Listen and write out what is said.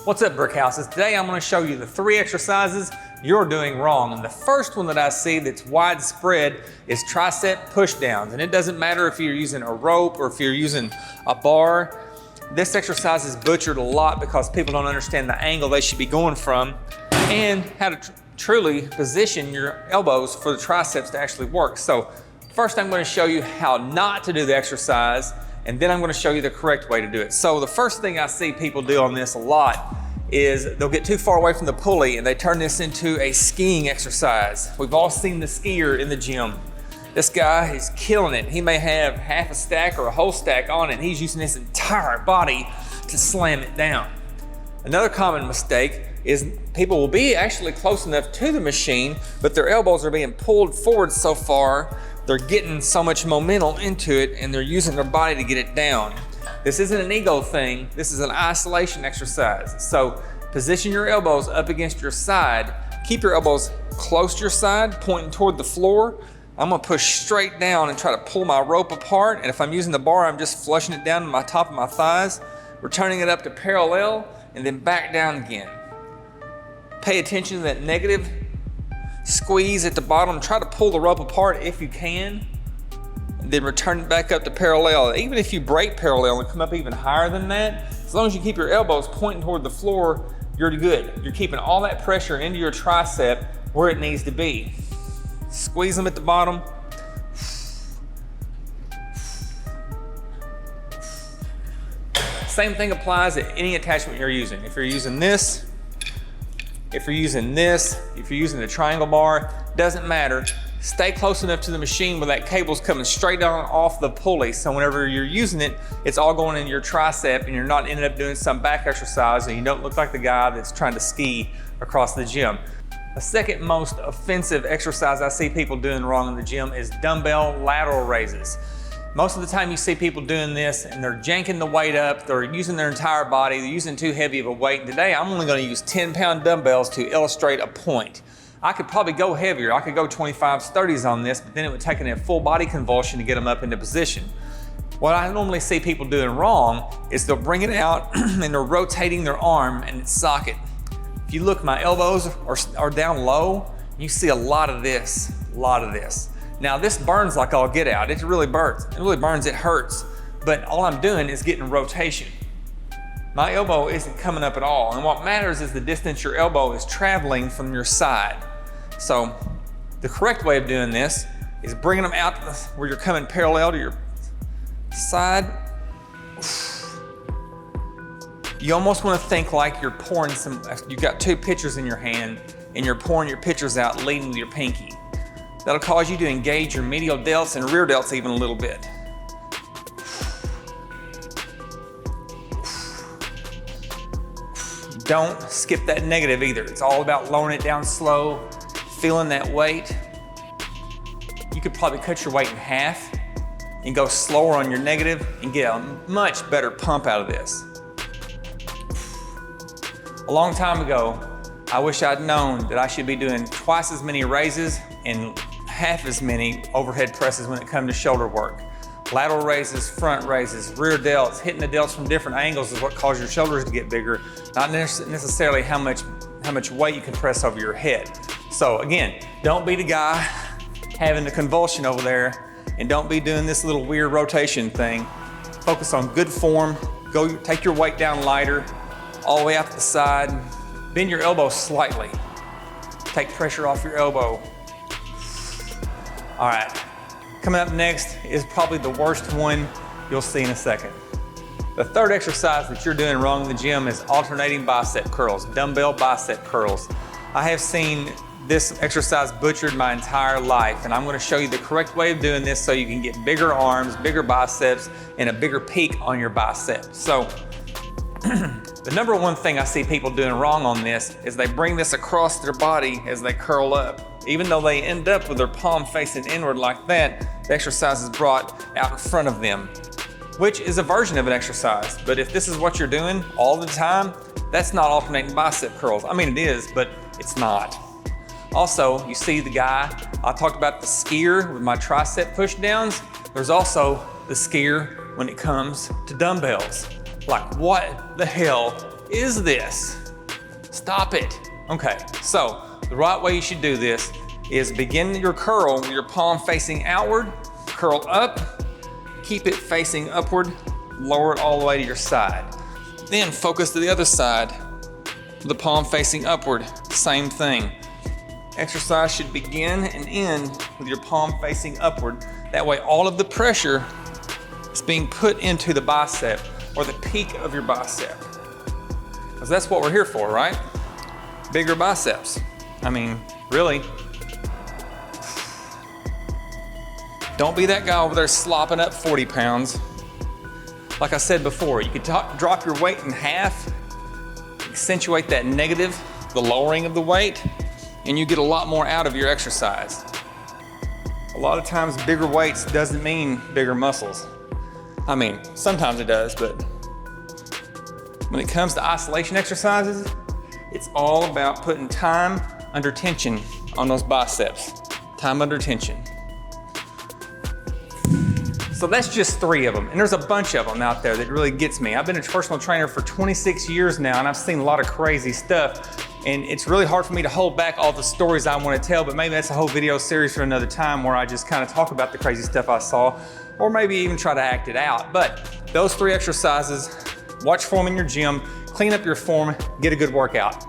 What's up, Brick Houses? Today I'm going to show you the 3 exercises you're doing wrong. And the first one that I see that's widespread is tricep pushdowns. And it doesn't matter if you're using a rope or if you're using a bar. This exercise is butchered a lot because people don't understand the angle they should be going from and how to truly position your elbows for the triceps to actually work. So first I'm going to show you how not to do the exercise, and then I'm going to show you the correct way to do it. So the first thing I see people do on this a lot is they'll get too far away from the pulley and they turn this into a skiing exercise. We've all seen the skier in the gym. This guy is killing it. He may have half a stack or a whole stack on it, and he's using his entire body to slam it down. Another common mistake is people will be actually close enough to the machine, but their elbows are being pulled forward so far, they're getting so much momentum into it and they're using their body to get it down. This isn't an ego thing, this is an isolation exercise. So position your elbows up against your side, keep your elbows close to your side, pointing toward the floor. I'm gonna push straight down and try to pull my rope apart, and if I'm using the bar, I'm just flushing it down to my top of my thighs, returning it up to parallel, and then back down again. Pay attention to that negative squeeze at the bottom. Try to pull the rope apart if you can, and then return it back up to parallel. Even if you break parallel and come up even higher than that, as long as you keep your elbows pointing toward the floor, you're good. You're keeping all that pressure into your tricep where it needs to be. Squeeze them at the bottom. Same thing applies to any attachment you're using. If you're using this, if you're using the triangle bar, doesn't matter. Stay close enough to the machine where that cable's coming straight down off the pulley. So whenever you're using it, it's all going in your tricep and you're not ending up doing some back exercise and you don't look like the guy that's trying to ski across the gym. The second most offensive exercise I see people doing wrong in the gym is dumbbell lateral raises. Most of the time you see people doing this and they're janking the weight up, they're using their entire body, they're using too heavy of a weight. Today I'm only going to use 10-pound dumbbells to illustrate a point. I could probably go heavier, I could go 25s, 30s on this, but then it would take a full body convulsion to get them up into position. What I normally see people doing wrong is they'll bring it out and they're rotating their arm in its socket. If you look, my elbows are down low, you see a lot of this. Now this burns like all get out. It really burns, it hurts. But all I'm doing is getting rotation. My elbow isn't coming up at all. And what matters is the distance your elbow is traveling from your side. So the correct way of doing this is bringing them out where you're coming parallel to your side. You almost want to think like you're pouring you've got 2 pitchers in your hand and you're pouring your pitchers out leading with your pinky. That'll cause you to engage your medial delts and rear delts even a little bit. Don't skip that negative either. It's all about lowering it down slow, feeling that weight. You could probably cut your weight in half and go slower on your negative and get a much better pump out of this. A long time ago, I wish I'd known that I should be doing twice as many raises and half as many overhead presses when it comes to shoulder work. Lateral raises, front raises, rear delts, hitting the delts from different angles is what causes your shoulders to get bigger, not necessarily how much weight you can press over your head. So again, don't be the guy having the convulsion over there, and don't be doing this little weird rotation thing. Focus on good form, take your weight down lighter, all the way out to the side, bend your elbow slightly. Take pressure off your elbow. All right, coming up next is probably the worst one you'll see in a second. The third exercise that you're doing wrong in the gym is alternating bicep curls, dumbbell bicep curls. I have seen this exercise butchered my entire life, and I'm going to show you the correct way of doing this so you can get bigger arms, bigger biceps, and a bigger peak on your bicep. So the number one thing I see people doing wrong on this is they bring this across their body as they curl up. Even though they end up with their palm facing inward like that, the exercise is brought out in front of them, which is a version of an exercise. But if this is what you're doing all the time, that's not alternating bicep curls. I mean, it is, but it's not. Also, you see the guy, I talked about the skier with my tricep push downs. There's also the skier when it comes to dumbbells. Like, what the hell is this? Stop it. Okay, so the right way you should do this is begin your curl with your palm facing outward, curl up, keep it facing upward, lower it all the way to your side. Then focus to the other side, the palm facing upward, same thing. Exercise should begin and end with your palm facing upward. That way all of the pressure is being put into the bicep or the peak of your bicep. Because that's what we're here for, right? Bigger biceps. I mean, really. Don't be that guy over there slopping up 40 pounds. Like I said before, you could drop your weight in half, accentuate that negative, the lowering of the weight, and you get a lot more out of your exercise. A lot of times bigger weights doesn't mean bigger muscles. I mean, sometimes it does, but when it comes to isolation exercises, it's all about putting time under tension on those biceps. Time under tension. So that's just 3 of them, and there's a bunch of them out there that really gets me. I've been a personal trainer for 26 years now, and I've seen a lot of crazy stuff, and it's really hard for me to hold back all the stories I want to tell, but maybe that's a whole video series for another time where I just kind of talk about the crazy stuff I saw, or maybe even try to act it out. But those 3 exercises, watch form in your gym, clean up your form, get a good workout.